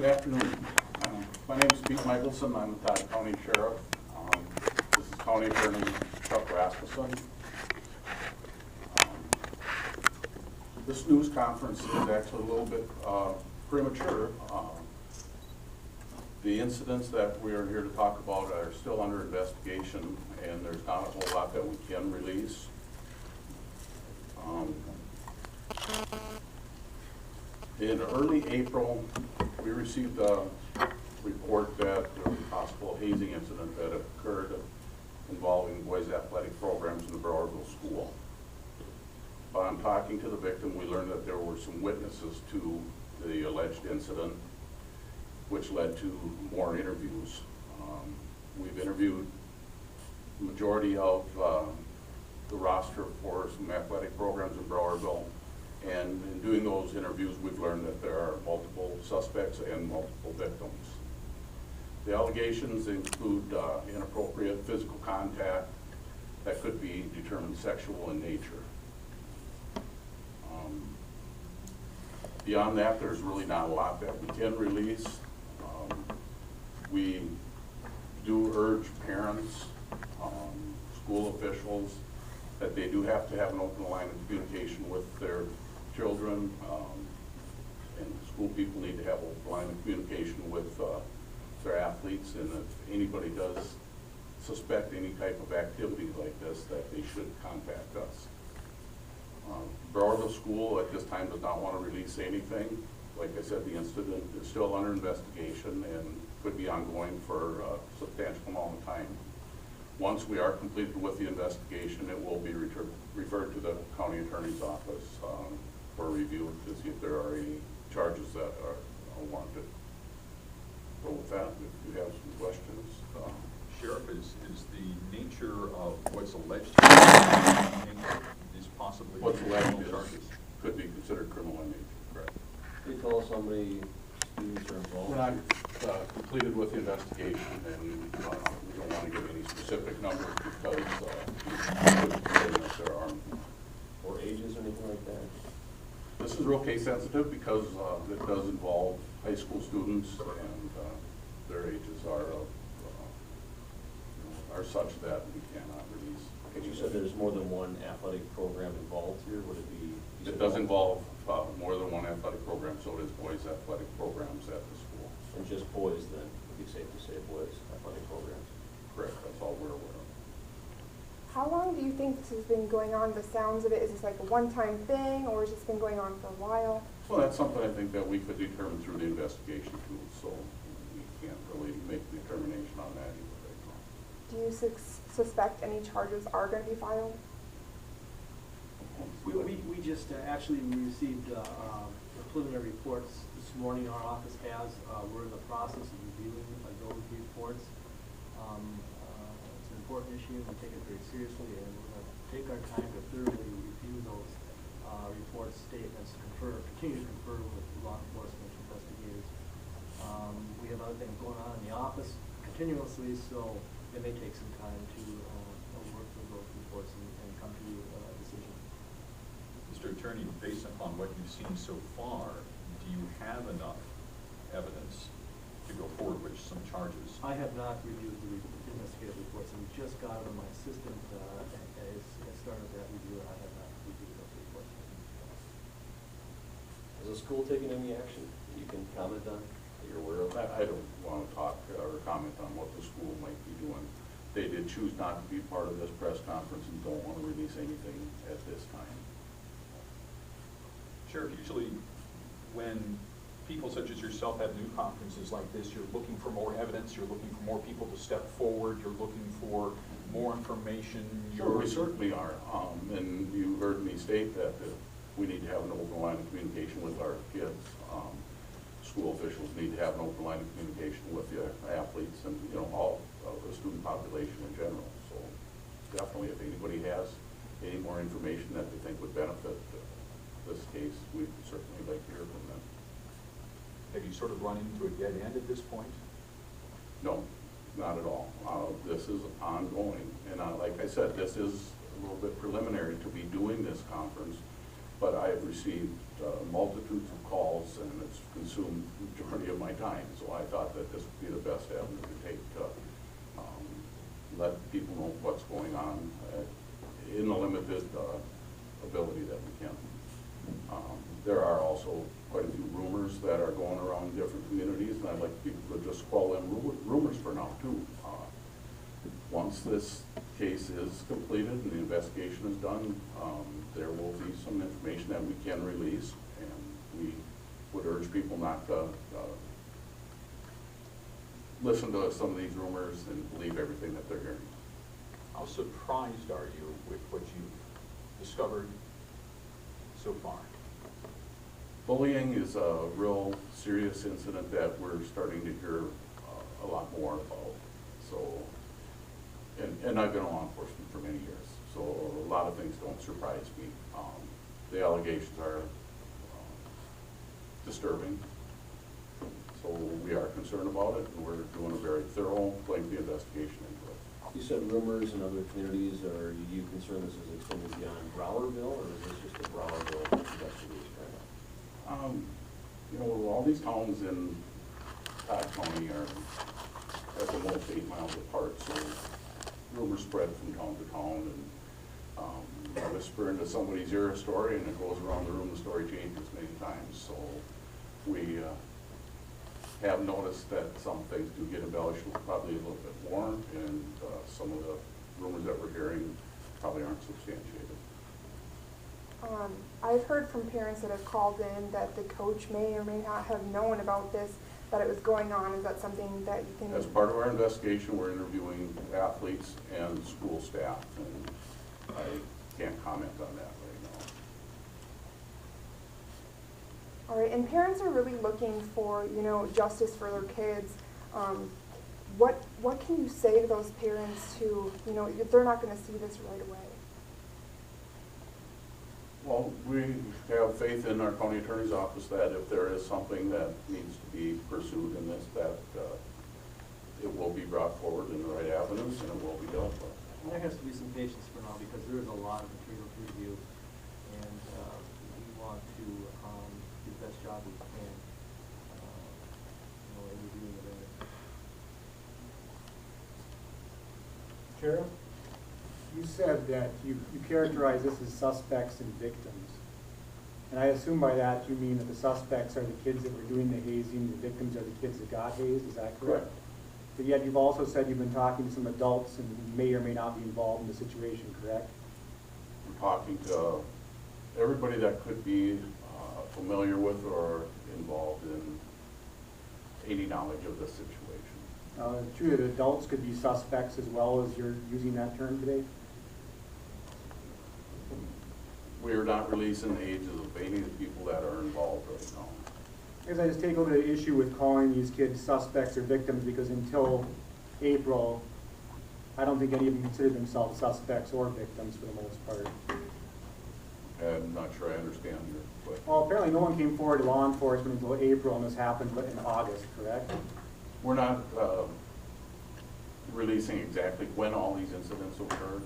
Good afternoon. My name is Mikkelson. I'm the Todd County Sheriff. This is County Attorney Chuck Rasmussen. This news conference is actually a little bit premature. The incidents that we are here to talk about are still under investigation, and there's not a whole lot that we can release. In early April, we received a report that there was a possible hazing incident that occurred involving boys' athletic programs in the Browerville School. Upon talking to the victim, we learned that there were some witnesses to the alleged incident, which led to more interviews. We've interviewed the majority of the roster for some athletic programs in Browerville, and in doing those interviews, we've learned that there are multiple suspects and multiple victims. The allegations include inappropriate physical contact that could be determined sexual in nature. Beyond that, there's really not a lot that we can release. We do urge parents, school officials, that they do have to have an open line of communication with their children, and school people need to have an open line of communication with their athletes, and if anybody does suspect any type of activity like this, that they should contact us. Browerville School at this time does not want to release anything. Like I said, the incident is still under investigation and could be ongoing for a substantial amount of time. Once we are completed with the investigation, it will be referred to the county attorney's office for review to see if there are any charges that are warranted. So with that, if you have some questions. Sheriff, is the nature of what's alleged is possibly what's alleged charges could be considered criminal in nature, correct? Can you tell us how many students are involved? We're not completed with the investigation, and we don't want to give any specific numbers because there are or ages or anything like that? This is real case sensitive because it does involve high school students, and their ages are such that we cannot release. But you said there's more than one athletic program involved here. Would it be? It does involve more than one athletic program, so it is boys' athletic programs at the school. And just boys then? Would be safe to say boys' athletic programs? Correct, that's all we're aware of. How long do you think this has been going on? The sounds of it, is this like a one-time thing, or has this been going on for a while? Well, that's something I think that we could determine through the investigation too, so we can't really make the determination on that either right now. Do you suspect any charges are going to be filed? We just actually received the preliminary reports this morning. Our office has. We're in the process of reviewing those reports. It's an important issue. We take it very seriously, and we're going to take our time to thoroughly review those reports, statements, continue to confer with law enforcement investigators. We have other things going on in the office continuously, so it may take some time to work through those reports and come to a decision. Mr. Attorney, based upon what you've seen so far, do you have enough evidence to go forward with some charges? I have not reviewed the investigative reports, and we just got them. My assistant has started that review, and I have not reviewed those reports. Has the school taken any action you can comment on that you're aware of? I don't want to talk or comment on what the school might be doing. They did choose not to be part of this press conference and don't want to release anything at this time. Sure. Usually when people such as yourself have new conferences like this, you're looking for more evidence, you're looking for more people to step forward, you're looking for more information. Sure, we certainly are. And you heard me state that we need to have an open line of communication with our kids. School officials need to have an open line of communication with the athletes and all of the student population in general. So definitely, if anybody has any more information that they think would benefit this case, we'd certainly like to hear from them. Have you sort of run into a dead end at this point? No, not at all. This is ongoing, and like I said, this is a little bit preliminary to be doing this conference, but I have received multitudes of calls, and it's consumed the majority of my time. So I thought that this would be the best avenue to take to let people know what's going on in the limited ability that we can. There are also quite a few rumors that are going around different communities, and I'd like people to just call them rumors for now too. Once this case is completed and the investigation is done, there will be some information that we can release, and we would urge people not to listen to some of these rumors and believe everything that they're hearing. How surprised are you with what you've discovered so far? Bullying is a real serious incident that we're starting to hear a lot more about. So, and I've been in law enforcement for many years, so a lot of things don't surprise me. The allegations are disturbing, so we are concerned about it, and we're doing a very thorough, lengthy investigation into it. You said rumors in other communities. Are you concerned this is extended beyond Browerville, or is this just a Browerville investigation right now? You know, all these towns in Todd County are at the most 8 miles apart, so rumors spread from town to town, and I whisper into somebody's ear a story, and it goes around the room, the story changes many times. So we have noticed that some things do get embellished probably a little bit more, and some of the rumors that we're hearing probably aren't substantiated. I've heard from parents that have called in that the coach may or may not have known about this, that it was going on. Is that something that you can... As part of our investigation, we're interviewing athletes and school staff, and I can't comment on that right now. All right, and parents are really looking for, you know, justice for their kids. What can you say to those parents who, you know, if they're not going to see this right away? Well, we have faith in our county attorney's office that if there is something that needs to be pursued in this, that it will be brought forward in the right avenues and it will be dealt with. And there has to be some patience for now, because there is a lot of material to review, and we want to do the best job we can, in reviewing it. Sheriff, you said that you characterize this as suspects and victims. And I assume by that you mean that the suspects are the kids that were doing the hazing, the victims are the kids that got hazed, is that correct? Correct. But yet you've also said you've been talking to some adults and who may or may not be involved in the situation, correct? We're talking to everybody that could be familiar with or involved in any knowledge of the situation. It's true that adults could be suspects as well, as you're using that term today? We are not releasing the ages of any of the people that are involved right now. Because I just take a little bit of issue with calling these kids suspects or victims, because until April, I don't think any of them consider themselves suspects or victims for the most part. I'm not sure I understand your question. Well, apparently no one came forward to law enforcement until April, and this happened in August, correct? We're not releasing exactly when all these incidents occurred,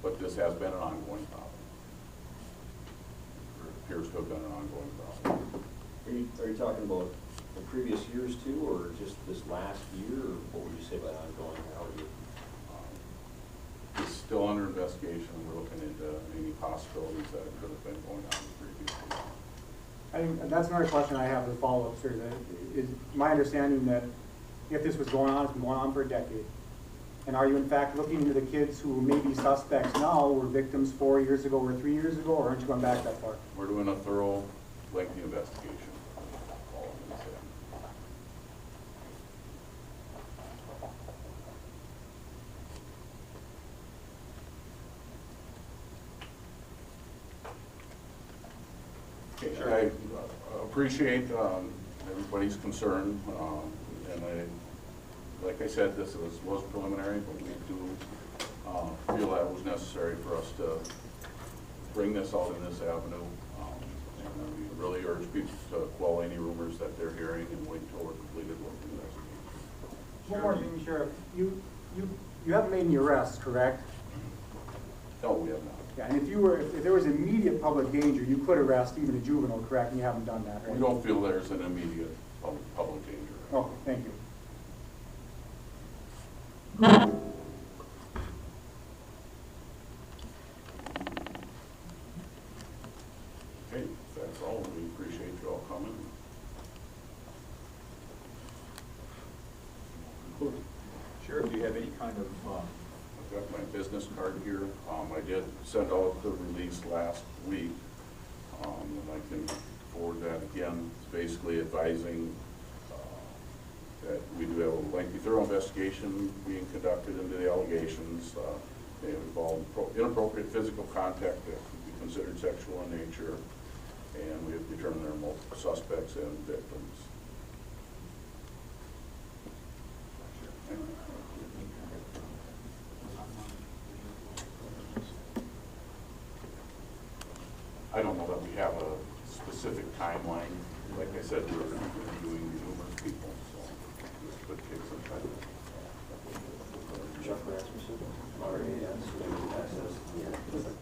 but this has been an ongoing problem. It appears to have been an ongoing problem. Are you talking about the previous years too, or just this last year, or what would you say by ongoing? How are you? It's still under investigation. We're looking into any possibilities that it could have been going on previously. And that's another question I have to follow up, sir. That is my understanding that if this was going on, it's been going on for a decade. And are you in fact looking into the kids who may be suspects now, were victims 4 years ago or 3 years ago, or aren't you going back that far? We're doing a thorough, lengthy investigation. All I'm gonna say. Okay, Sure. I appreciate everybody's concern, and like I said, this was preliminary, but we do feel that it was necessary for us to bring this out in this avenue. And we really urge people to quell any rumors that they're hearing and wait until we're completed with the investigation. One more thing, Sheriff. You haven't made any arrests, correct? No, we have not. Yeah, and if there was immediate public danger, you could arrest even a juvenile, correct? And you haven't done that, right? We don't feel there's an immediate public danger. Okay, thank you. Okay, if that's all, we appreciate you all coming. Sheriff, do you have any kind of, I've got my business card here. I did send out the release last week, and I can forward that again. It's basically advising that we do have a lengthy, thorough investigation being conducted into the allegations. They involve inappropriate physical contact that could be considered sexual in nature, and we have determined there are multiple suspects and victims. I don't know that we have a specific timeline. Like I said, we're interviewing numerous people, so this could take some time. Chuck Rasmussen already has access. Yeah.